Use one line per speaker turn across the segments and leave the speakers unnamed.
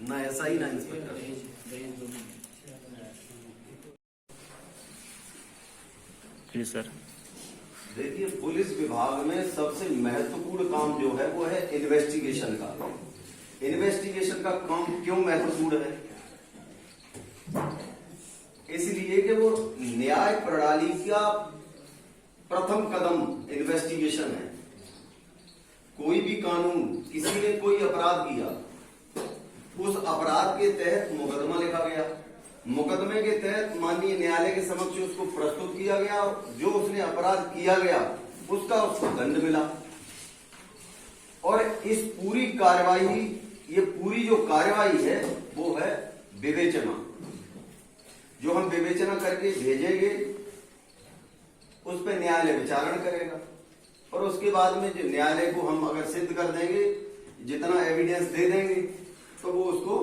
ना ऐसा ही ना इंस्पेक्टर।
जी सर।
देखिए, पुलिस विभाग में सबसे महत्वपूर्ण काम जो है वो है इन्वेस्टिगेशन का। इन्वेस्टिगेशन का काम क्यों महत्वपूर्ण है? इसलिए कि वो न्याय प्रणाली का प्रथम कदम इन्वेस्टिगेशन है। कोई भी कानून, किसी ने कोई अपराध किया, उस अपराध के तहत मुकदमा लिखा गया, मुकदमे के तहत माननीय न्यायालय के समक्ष उसको प्रस्तुत किया गया, जो उसने अपराध किया गया उसका उसको दंड मिला। और इस पूरी कार्यवाही, ये पूरी जो कार्यवाही है वो है विवेचना। जो हम विवेचना करके भेजेंगे उस पर न्यायालय विचारण करेगा, और उसके बाद में जो न्यायालय को हम अगर सिद्ध कर देंगे, जितना एविडेंस दे देंगे, तो वो उसको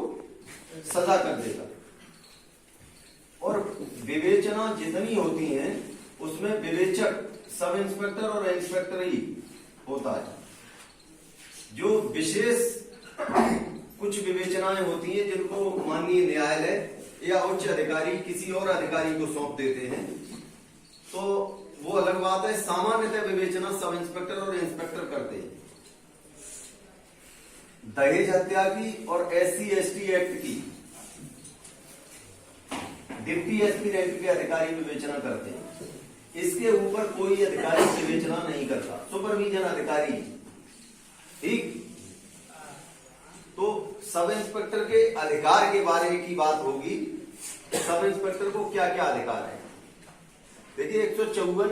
सजा कर देगा। और विवेचना जितनी होती है उसमें विवेचक सब इंस्पेक्टर और इंस्पेक्टर ही होता है। जो विशेष कुछ विवेचनाएं होती हैं जिनको माननीय न्यायालय या उच्च अधिकारी किसी और अधिकारी को सौंप देते हैं, तो वो अलग बात है। सामान्यतः विवेचना सब इंस्पेक्टर और इंस्पेक्टर करते हैं। दहेज हत्या की और SC/ST एक्ट की डिप्टी एसपी रैंक के अधिकारी विवेचना करते हैं। इसके ऊपर कोई अधिकारी विवेचना नहीं करता, सुपरविजन अधिकारी। ठीक, तो सब इंस्पेक्टर के अधिकार के बारे में की बात होगी। सब इंस्पेक्टर को क्या क्या अधिकार है? देखिए, 154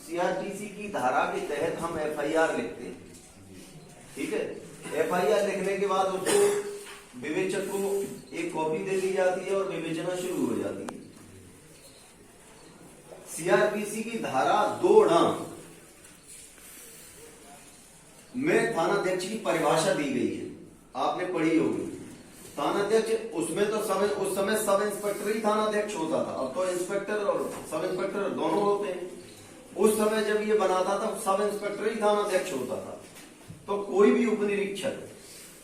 CRPC की धारा के तहत हम FIR लिखते हैं। ठीक है, FIR लिखने के बाद उसको विवेचक को एक कॉपी दे दी जाती है और विवेचना शुरू हो जाती है। CRPC की धारा 2 में थानाध्यक्ष की परिभाषा दी गई है, आपने पढ़ी होगी। थानाध्यक्ष, उसमें तो उस समय सब इंस्पेक्टर ही थानाध्यक्ष होता था। अब तो इंस्पेक्टर और सब इंस्पेक्टर दोनों होते हैं। उस समय जब ये बनाता था सब इंस्पेक्टर ही थानाध्यक्ष होता था। तो कोई भी उपनिरीक्षक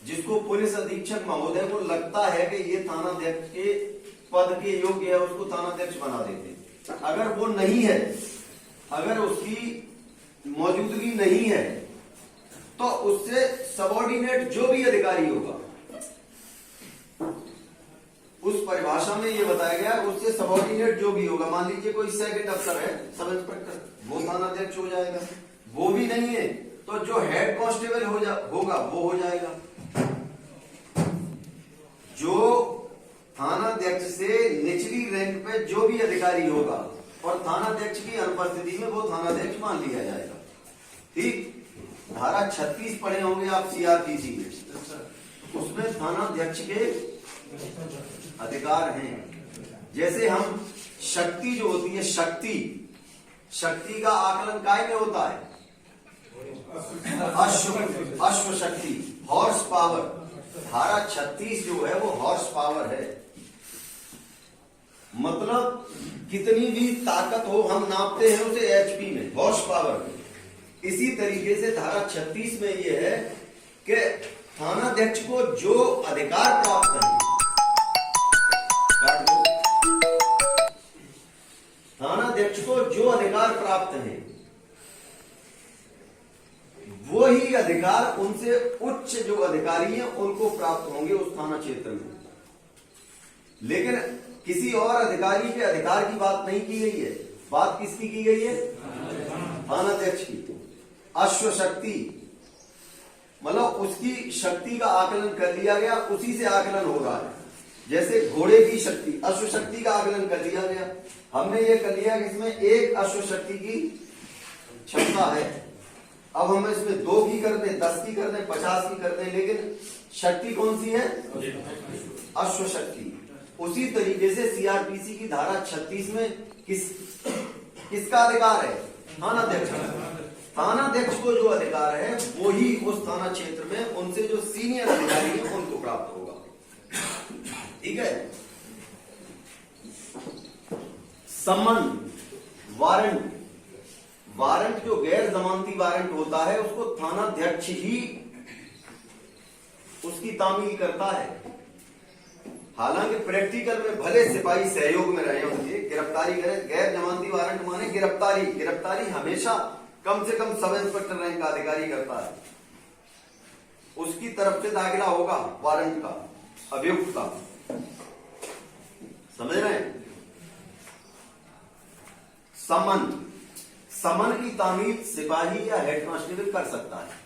जिसको पुलिस अधीक्षक महोदय को लगता है कि ये थानाध्यक्ष के पद के योग्य है, उसको थानाध्यक्ष बना देते। अगर वो नहीं है, अगर उसकी मौजूदगी नहीं है, तो उससे सबऑर्डिनेट जो भी अधिकारी होगा, उस परिभाषा में ये बताया गया, उससे सबऑर्डिनेट जो भी होगा, मान लीजिए कोई सेकंड अफसर है सब इंस्पेक्टर, वो थानाध्यक्ष हो जाएगा। वो भी नहीं है तो जो हेड कांस्टेबल होगा वो हो जाएगा। जो थानाध्यक्ष से निचली रैंक पे जो भी अधिकारी होगा और थानाध्यक्ष की अनुपस्थिति में वो थानाध्यक्ष मान लिया जाएगा। ठीक, धारा 36 पढ़े होंगे आप CRPC में, उसमें थानाध्यक्ष के अधिकार हैं। जैसे हम शक्ति जो होती है, शक्ति का आकलन काय में होता है? अश्व शक्ति, हॉर्स पावर। धारा 36 जो है वो हॉर्स पावर है, मतलब कितनी भी ताकत हो हम नापते हैं उसे HP में, हॉर्स पावर में। इसी तरीके से धारा 36 में ये है कि थानाध्यक्ष को जो अधिकार प्राप्त है, थानाध्यक्ष को जो अधिकार प्राप्त है वो ही अधिकार उनसे उच्च जो अधिकारी हैं उनको प्राप्त होंगे उस थाना क्षेत्र में। लेकिन किसी और अधिकारी के अधिकार की बात नहीं की गई है। बात किसकी की गई है? थानाध्यक्ष की। अश्व शक्ति मतलब उसकी शक्ति का आकलन कर लिया गया, उसी से आकलन हो रहा है। जैसे घोड़े की शक्ति, अश्व शक्ति का आकलन कर लिया गया। हमने ये कर लिया कि इसमें 1 अश्व शक्ति की क्षमता है। अब हम इसमें 2 की कर दें, 10 की कर दें, 50 की कर दें, लेकिन शक्ति कौन सी है? अश्व शक्ति। उसी तरीके से CRPC की धारा 36 में किसका अधिकार है? थानाध्यक्ष। थानाध्यक्ष को जो अधिकार है वो ही उस थाना क्षेत्र में उनसे जो सीनियर अधिकारी है उनको प्राप्त होगा। ठीक है, समन, वारंट वारंट जो गैर जमानती वारंट होता है उसको थानाध्यक्ष ही उसकी तामील करता है। हालांकि प्रैक्टिकल में भले सिपाही सहयोग में रहे होंगे, गिरफ्तारी करें, गैर जमानती वारंट माने गिरफ्तारी हमेशा कम से कम सब इंस्पेक्टर रैंक का अधिकारी करता है। उसकी तरफ से दाखिला होगा वारंट का, अभियुक्त का, समझ रहे हैं। समन की तामील सिपाही या हेड कांस्टेबल कर सकता है,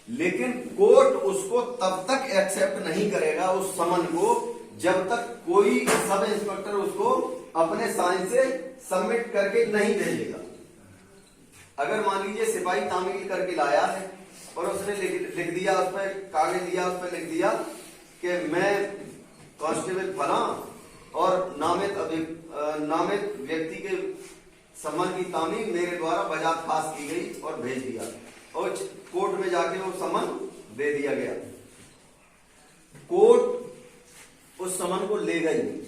लेकिन कोर्ट उसको तब तक एक्सेप्ट नहीं करेगा उस समन को जब तक कोई सब इंस्पेक्टर उसको अपने साइन से सबमिट करके नहीं भेजेगा। अगर मान लीजिए सिपाही तामील करके लाया है और उसने लिख दिया, उस पर कागज दिया, उस पर लिख दिया कि मैं कांस्टेबल फला और नामित व्यक्ति के सम्मन की तामील मेरे द्वारा बजात खास की गई और भेज दिया, और कोर्ट में जाके वो सम्मन दे दिया गया। कोर्ट उस सम्मन को लेगा ही नहीं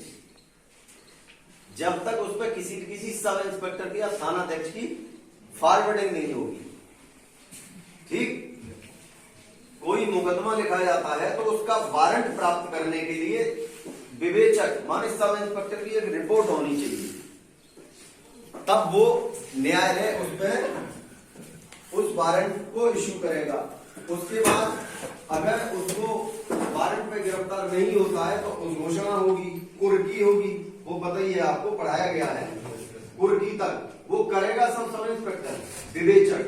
जब तक उस पर किसी सब इंस्पेक्टर की या थानाध्यक्ष की फॉरवर्डिंग नहीं होगी। ठीक, कोई मुकदमा लिखा जाता है तो उसका वारंट प्राप्त करने के लिए विवेचक माने सब इंस्पेक्टर की एक रिपोर्ट होनी चाहिए, तब वो न्यायालय उस पर उस वारंट को इश्यू करेगा। उसके बाद अगर उसको वारंट पे गिरफ्तार नहीं होता है तो घोषणा होगी, कुर्की होगी, वो बताइए आपको पढ़ाया गया है, कुर्की तक वो करेगा सब इंस्पेक्टर विवेचक,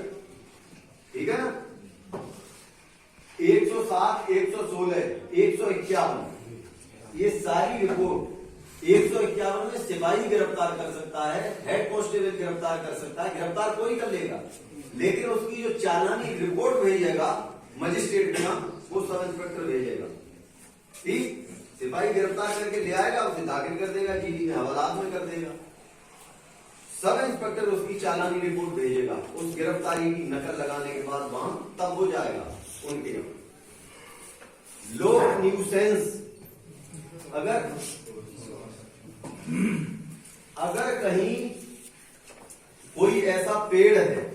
ठीक है ना। 107, 116, 151 ये सारी रिपोर्ट, 151 में सिपाही गिरफ्तार कर सकता है, हेड कांस्टेबल गिरफ्तार कर सकता है, गिरफ्तार कोई कर लेगा, लेकिन उसकी जो चालानी रिपोर्ट भेजेगा मजिस्ट्रेट का वो सब इंस्पेक्टर भेजेगा। ठीक, सिपाही गिरफ्तार करके ले आएगा, उसे दाखिल कर देगा, जीडी में हवालात में कर देगा, सब इंस्पेक्टर उसकी चालानी रिपोर्ट भेजेगा, उस गिरफ्तारी की नकल लगाने के बाद वहां तब हो जाएगा उनके यहां। लोक न्यूसेंस, अगर कहीं कोई ऐसा पेड़ है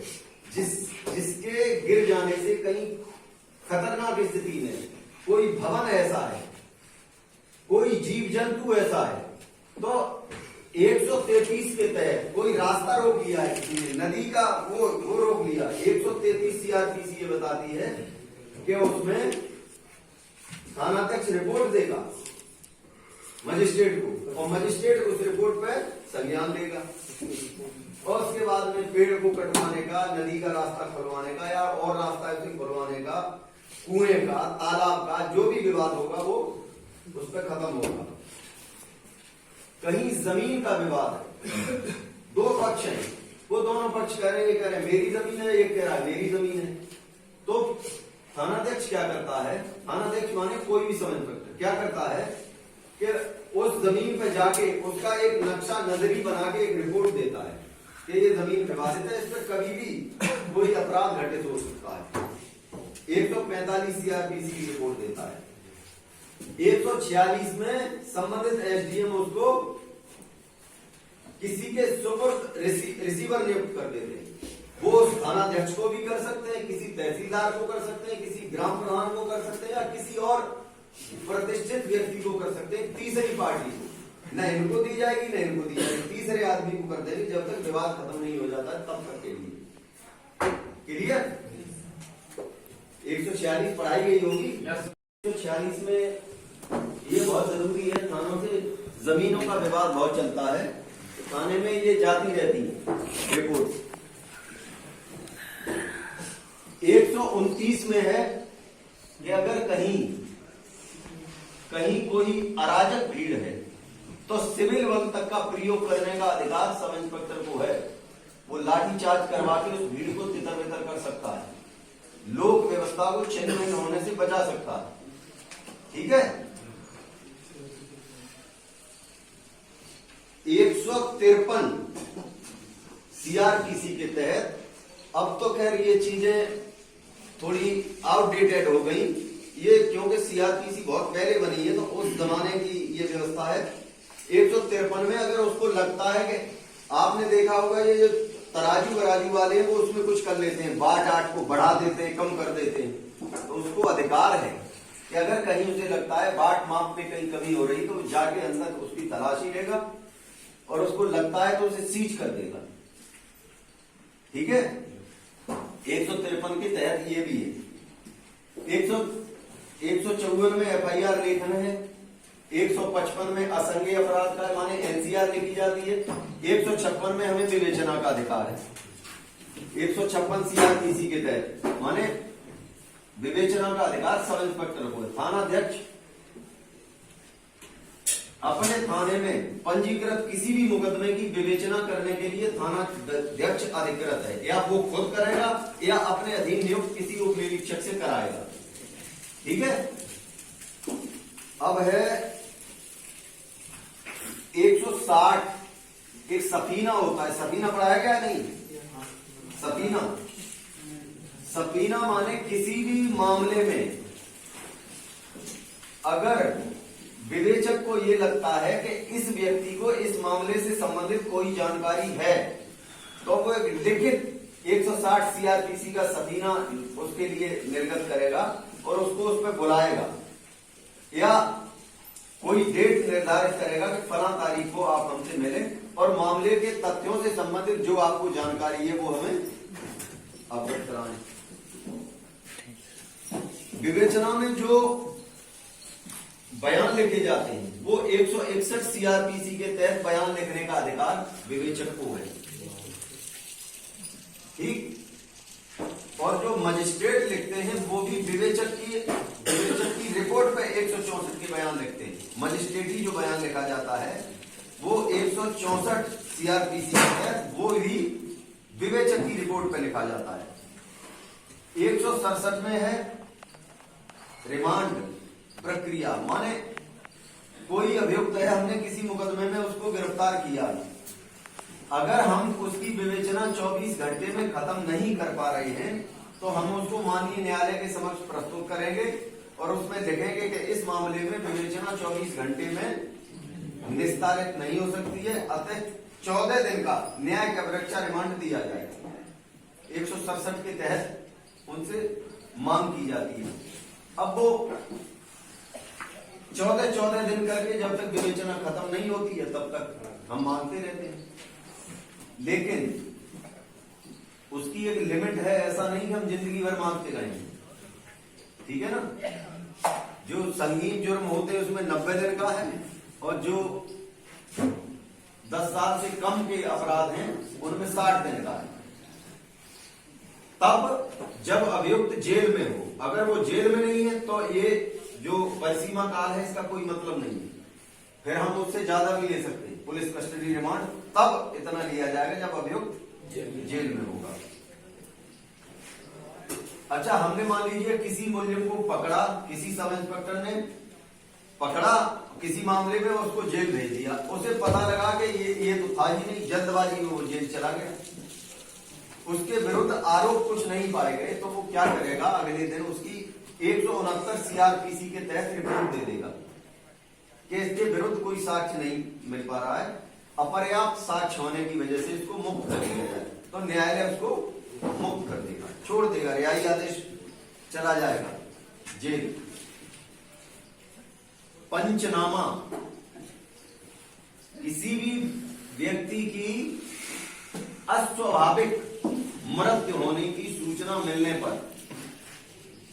जिसके गिर जाने से कहीं खतरनाक स्थिति में कोई भवन ऐसा है, कोई जीव जंतु ऐसा है, तो 133 के तहत कोई रास्ता रोक लिया है किसी ने, नदी का वो रोक लिया, 133 सीआरपीसी ये बताती है कि उसमें थानाध्यक्ष रिपोर्ट देगा मजिस्ट्रेट को, और मजिस्ट्रेट उस रिपोर्ट पर संज्ञान लेगा, और उसके बाद में पेड़ को कटवाने का, नदी का रास्ता खुलवाने का या और रास्ता खुलवाने का, कुएं का, तालाब का जो भी विवाद होगा वो उस पर खत्म होगा। कहीं जमीन का विवाद है, दो पक्ष हैं, वो दोनों पक्ष कह रहे हैं, ये कह रहे हैं मेरी जमीन है, ये कह रहा है मेरी जमीन है, तो थानाध्यक्ष क्या करता है, थानाध्यक्ष माने कोई भी सब इंस्पेक्टर क्या करता है कि उस जमीन पर जाके उसका एक नक्शा नजरी बना के एक रिपोर्ट देता है कि ये जमीन विवादित है, इस पर कभी भी कोई अपराध घटित हो सकता है। 145 सीआरपीसी की रिपोर्ट देता है। 146 में संबंधित एसडीएम उसको किसी के सुपुर्द रिसीवर नियुक्त कर देते हैं। वो उस थानाध्यक्ष को भी कर सकते हैं, किसी तहसीलदार को कर सकते हैं, किसी ग्राम प्रधान को कर सकते हैं, या किसी और प्रतिष्ठित व्यक्ति को कर सकते हैं, तीसरी पार्टी को, न इनको दी जाएगी न इनको दी जाएगी, तीसरे आदमी को कर देंगे जब तक विवाद खत्म नहीं हो जाता है तब तक के लिए। क्लियर? 146 पढ़ाई गई होगी। 146 में ये बहुत जरूरी है, थानों से जमीनों का विवाद बहुत चलता है, थाने में ये जाती रहती है रिपोर्ट। 129 में है कि अगर कहीं कोई अराजक भीड़ है तो सिविल बल तक का प्रयोग करने का अधिकार सब इंस्पेक्टर को है। वो लाठीचार्ज करवा के उस भीड़ को तितर बितर कर सकता है, लोक व्यवस्था को छिन्न भिन्न होने से बचा सकता है। ठीक है? 153 सीआरपीसी के तहत, अब तो खैर ये चीजें थोड़ी आउटडेटेड हो गई, ये क्योंकि सीआरपीसी बहुत पहले बनी है तो उस जमाने की ये व्यवस्था है। 153 में अगर उसको लगता है कि आपने देखा होगा ये जो तराजू वराजू वाले हैं वो उसमें कुछ कर लेते हैं, बाट आट को बढ़ा देते हैं, कम कर देते हैं। तो उसको अधिकार है कि अगर कहीं उसे लगता है बाट माप में कहीं कमी हो रही तो वो जाके अंदर उसकी तलाशी लेगा और उसको लगता है तो उसे सीज कर देगा। ठीक है, 153 के तहत ये भी है। 154 में FIR लेखन है, 155 में असंज्ञेय अपराध का माने NCR लिखी जाती है, 156 में हमें विवेचना का अधिकार है। 156 CRPC के तहत माने विवेचना का अधिकार सब इंस्पेक्टर को है। थानाध्यक्ष अपने थाने में पंजीकृत किसी भी मुकदमे की विवेचना करने के लिए थानाध्यक्ष अधिकृत है, या वो खुद करेगा या अपने अधीन नियुक्त किसी उप निरीक्षक से कराएगा। ठीक है, अब है 160 एक सफीना होता है। सफीना पढ़ाया क्या नहीं? सफीना, सफीना माने किसी भी मामले में अगर विवेचक को यह लगता है कि इस व्यक्ति को इस मामले से संबंधित कोई जानकारी है तो वो एक लिखित 160 CRPC का सफीना उसके लिए निर्गत करेगा और उसको उस पर बुलाएगा या कोई डेट निर्धारित करेगा कि फला तारीख को आप हमसे मिलें और मामले के तथ्यों से संबंधित जो आपको जानकारी है वो हमें अवगत कराएं। विवेचना में जो बयान लिखे जाते हैं वो 161 CRPC के तहत बयान लिखने का अधिकार विवेचक को है। ठीक, और जो मजिस्ट्रेट लिखते हैं वो भी विवेचक की रिपोर्ट पे 164 के बयान लिखते हैं। मजिस्ट्रेटी जो बयान लिखा जाता है वो 164 CRPC के तहत वो भी विवेचक की रिपोर्ट पे लिखा जाता है। 167 में है रिमांड प्रक्रिया, माने कोई अभियुक्त है, हमने किसी मुकदमे में उसको गिरफ्तार किया, अगर हम उसकी विवेचना 24 घंटे में खत्म नहीं कर पा रहे हैं तो हम उसको माननीय न्यायालय के समक्ष प्रस्तुत करेंगे और उसमें लिखेंगे कि इस मामले में विवेचना 24 घंटे में निस्तारित नहीं हो सकती है, अतः 14 दिन का न्यायिक अभिरक्षा रिमांड दिया जाएगा। 167 के तहत उनसे मांग की जाती है। अब वो 14 दिन करके जब तक विवेचना खत्म नहीं होती है तब तक हम मांगते रहते हैं, लेकिन उसकी एक लिमिट है, ऐसा नहीं कि हम जिंदगी भर मांगते रहेंगे। ठीक है ना, जो संगीन जुर्म होते हैं उसमें 90 दिन का है और जो 10 साल से कम के अपराध हैं उनमें 60 दिन का है। तब जब अभियुक्त जेल में हो, अगर वो जेल में नहीं है तो ये जो परिसीमा काल है इसका कोई मतलब नहीं है, फिर हम उससे ज्यादा भी ले सकते हैं। पुलिस कस्टडी रिमांड तब इतना लिया जाएगा जब अभियुक्त जेल में होगा। अच्छा, हमने मान लीजिए किसी मुलजिम को पकड़ा, किसी सब इंस्पेक्टर ने पकड़ा किसी मामले में, उसको जेल भेज दिया, उसे पता लगा कि ये तो था ही नहीं, जल्दबाजी में वो जेल चला गया, उसके विरुद्ध आरोप कुछ नहीं पाए गए, तो वो क्या करेगा? अगले दिन उसकी 169 CRPC के तहत रिपोर्ट दे देगा कि इसके विरुद्ध कोई साक्ष्य नहीं मिल पा रहा है, अपर्याप्त साक्ष्य होने की वजह से इसको मुक्त कर दिया जाए, तो न्यायालय उसको मुक्त कर देगा, छोड़ देगा, रिहाई आदेश चला जाएगा जेल। पंचनामा, किसी भी व्यक्ति की अस्वाभाविक मृत्यु होने की सूचना मिलने पर,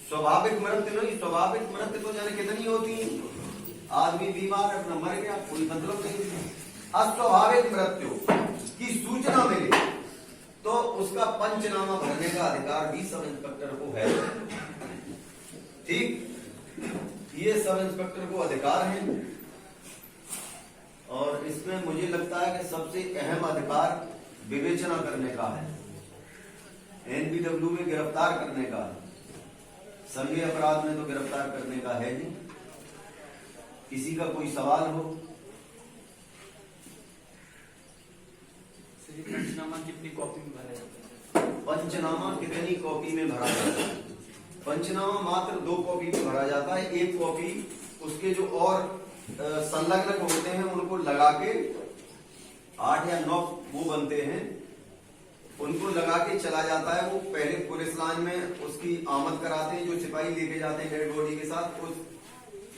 स्वाभाविक मृत्यु नहीं, स्वाभाविक मृत्यु तो जाने कितनी होती है, आदमी बीमार अपना मर गया, कोई मतलब नहीं। अस्वाभाविक मृत्यु की सूचना मिले तो उसका पंचनामा भरने का अधिकार भी सब इंस्पेक्टर को है। ठीक, ये सब इंस्पेक्टर को अधिकार है। और इसमें मुझे लगता है कि सबसे अहम अधिकार विवेचना करने का है, NBW में गिरफ्तार करने का है, संज्ञेय अपराध में तो गिरफ्तार करने का है नहीं। किसी का कोई सवाल हो?
पंचनामा कितनी कॉपी में भरा जाता है?
पंचनामा कितनी कॉपी में भरा जाता है? पंचनामा मात्र 2 कॉपी में भरा जाता है। एक कॉपी उसके जो और संलग्न होते हैं उनको लगा के 8 या 9 वो बनते हैं, उनको लगा के चला जाता है। वो पहले पुलिस लाइन में उसकी आमद कराते हैं, जो सिपाही लेके जाते हैं डेड बॉडी के साथ, उस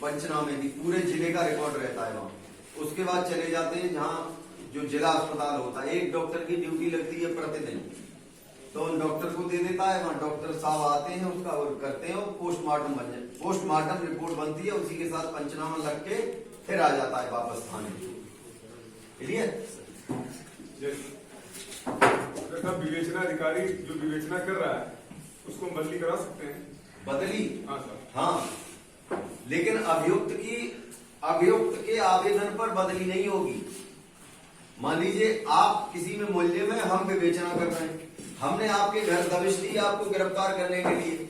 पंचनामे की पूरे जिले का रिकॉर्ड रहता है वहां। उसके बाद चले जाते हैं जहां जो जिला अस्पताल होता है, एक डॉक्टर की ड्यूटी लगती है प्रतिदिन, तो उन डॉक्टर को दे देता है। वहां डॉक्टर साहब आते हैं, उसका और करते हैं, और पोस्टमार्टम बन जाए, पोस्टमार्टम रिपोर्ट बनती है, उसी के साथ पंचनामा लग के फिर आ जाता है वापस थाने। क्लियर?
साहब विवेचना अधिकारी जो विवेचना कर रहा है उसको हम बदली करा सकते हैं?
बदली?
हाँ सर।
हाँ, लेकिन अभियुक्त के आवेदन पर बदली नहीं होगी। मान लीजिए आप किसी में मूल्य में हम विवेचना कर रहे हैं, हमने आपके घर दबिश दी आपको गिरफ्तार करने के लिए।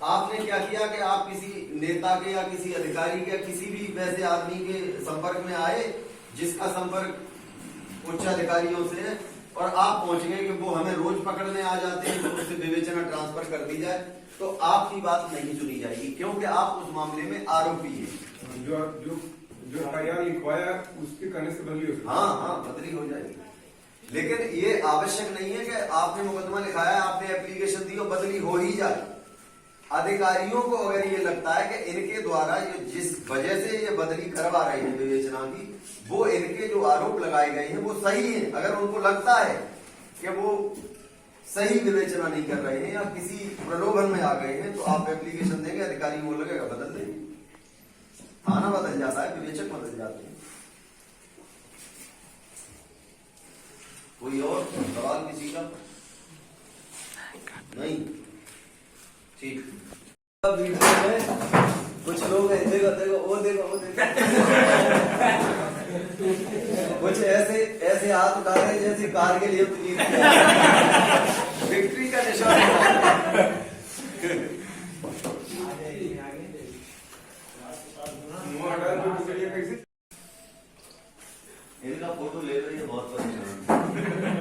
आपने क्या किया कि आप किसी नेता के या किसी अधिकारी के या किसी भी वैसे आदमी के संपर्क में आए जिसका संपर्क उच्च अधिकारियों से है, और आप पहुंच गए कि वो हमें रोज पकड़ने आ जाते हैं, तो उससे विवेचना ट्रांसफर कर दी जाए, तो आपकी बात नहीं सुनी जाएगी, क्योंकि आप उस मामले में आरोपी हैं।
जो FIR लिखवाया उसके कहने से बदली हो सकती है?
हाँ, बदली हो जाएगी। लेकिन ये आवश्यक नहीं है कि आपने मुकदमा लिखाया, आपने एप्लीकेशन दी और बदली हो ही जाए। अधिकारियों को अगर ये लगता है कि इनके द्वारा ये जिस वजह से ये बदली करवा रहे हैं विवेचना की, वो इनके जो आरोप लगाए गए हैं वो सही है, अगर उनको लगता है कि वो सही विवेचना नहीं कर रहे हैं या किसी प्रलोभन में आ गए हैं, तो आप एप्लीकेशन देंगे, अधिकारी वो लगेगा बदल देंगे। थाना बदल जाता है, विवेचक बदल जाते हैं। कोई और सवाल किसी का? नहीं? ठीक। वीडियो में कुछ लोग देखो देखो वो देखो वो देखो कुछ ऐसे हाथ उठा रहे जैसे कारगिल युद्ध जीत गया, विक्ट्री का निशान। इनका फोटो ले रही है, बहुत परेशान।